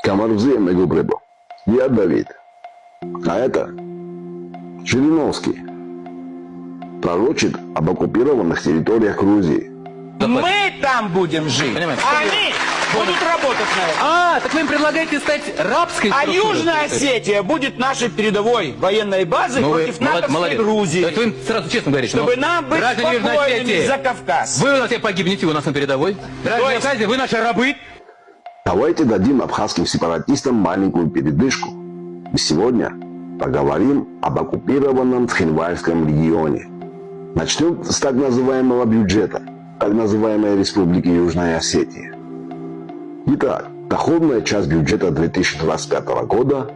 Камарзе Мегубребо. Я Давид. А это Жириновский. Пророчит об оккупированных территориях Грузии. Мы там будем жить, Понимаете? а они будут работать на это. Так вы им предлагаете стать рабской А структурой? Южная Осетия будет нашей передовой военной базой против натовской Грузии. То есть вы им сразу честно говорите, Чтобы нам быть граждане Южной спокойными Осетии, за Кавказ. вы у нас все погибнете, у нас на передовой. Граждане Кавказа, вы наши рабы. Давайте дадим абхазским сепаратистам маленькую передышку. И сегодня поговорим об оккупированном Цхинвальском регионе. Начнем с так называемого бюджета, так называемой Республики Южная Осетия. Итак, доходная часть бюджета 2025 года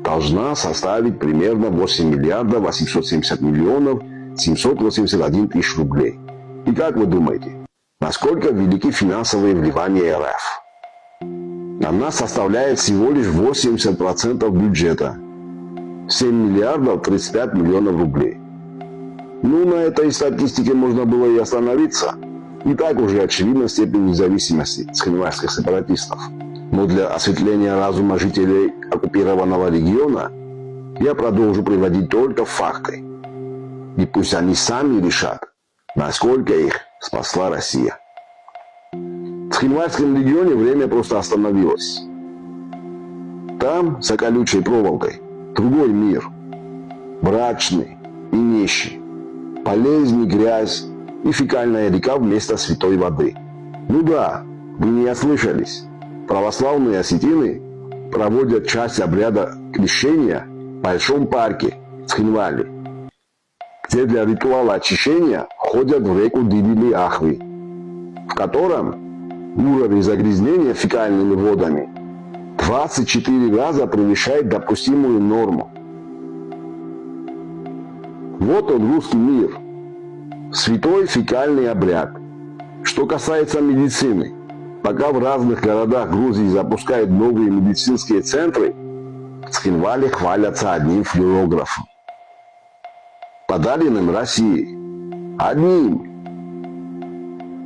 должна составить примерно 8 миллиардов 870 миллионов 781 тысяч рублей. И как вы думаете, насколько велики финансовые вливания РФ? Она составляет всего лишь 80% бюджета. 7 миллиардов 35 миллионов рублей. Ну, на этой статистике можно было и остановиться. И так уже очевидна степень независимости цхинвальских сепаратистов. Но для осветления разума жителей оккупированного региона я продолжу приводить только факты. И пусть они сами решат, насколько их спасла Россия. В Цхинвальском регионе время просто остановилось. Там, за колючей проволокой, другой мир. Мрачный и нищий. Болезни, грязь и фекальная река вместо святой воды. Ну да, вы не ослышались. Православные осетины проводят часть обряда крещения в большом парке в Цхинвале, где для ритуала очищения ходят в реку Дивили-Ахви, в котором уровень загрязнения фекальными водами 24 раза превышает допустимую норму. Вот он, русский мир. Святой фекальный обряд. Что касается медицины, пока в разных городах Грузии запускают новые медицинские центры, в Цхинвале хвалятся одним флюорографом, подаренным Россией. Одним.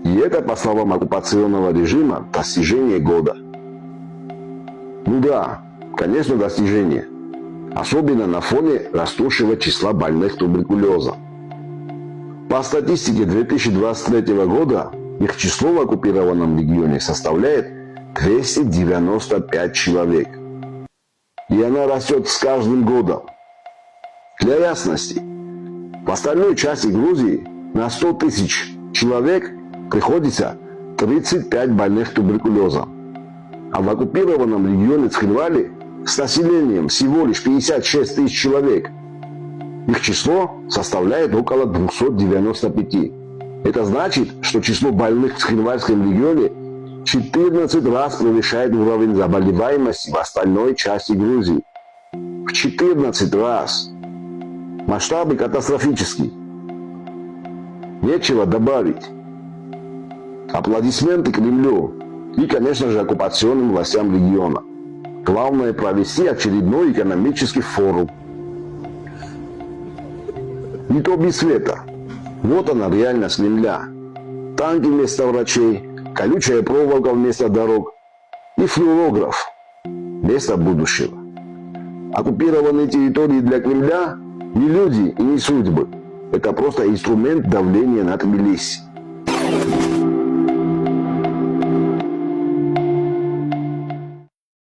И это, по словам оккупационного режима, достижение года. Ну да, конечно, достижение. Особенно на фоне растущего числа больных туберкулезом. По статистике 2023 года их число в оккупированном регионе составляет 295 человек. И она растет с каждым годом. Для ясности, в остальной части Грузии на 100 тысяч человек приходится 35 больных туберкулезом. А в оккупированном регионе Цхинвали с населением всего лишь 56 тысяч человек. Их число составляет около 295. Это значит, что число больных в Цхинвальском регионе 14 раз превышает уровень заболеваемости в остальной части Грузии. В 14 раз. Масштабы катастрофические. Нечего добавить. Аплодисменты Кремлю и, конечно же, оккупационным властям региона. Главное провести очередной экономический форум. Не то без света. Вот она реальность Кремля. Танки вместо врачей, колючая проволока вместо дорог и флюорограф вместо будущего. Оккупированные территории для Кремля не люди и не судьбы. Это просто инструмент давления на Тбилиси.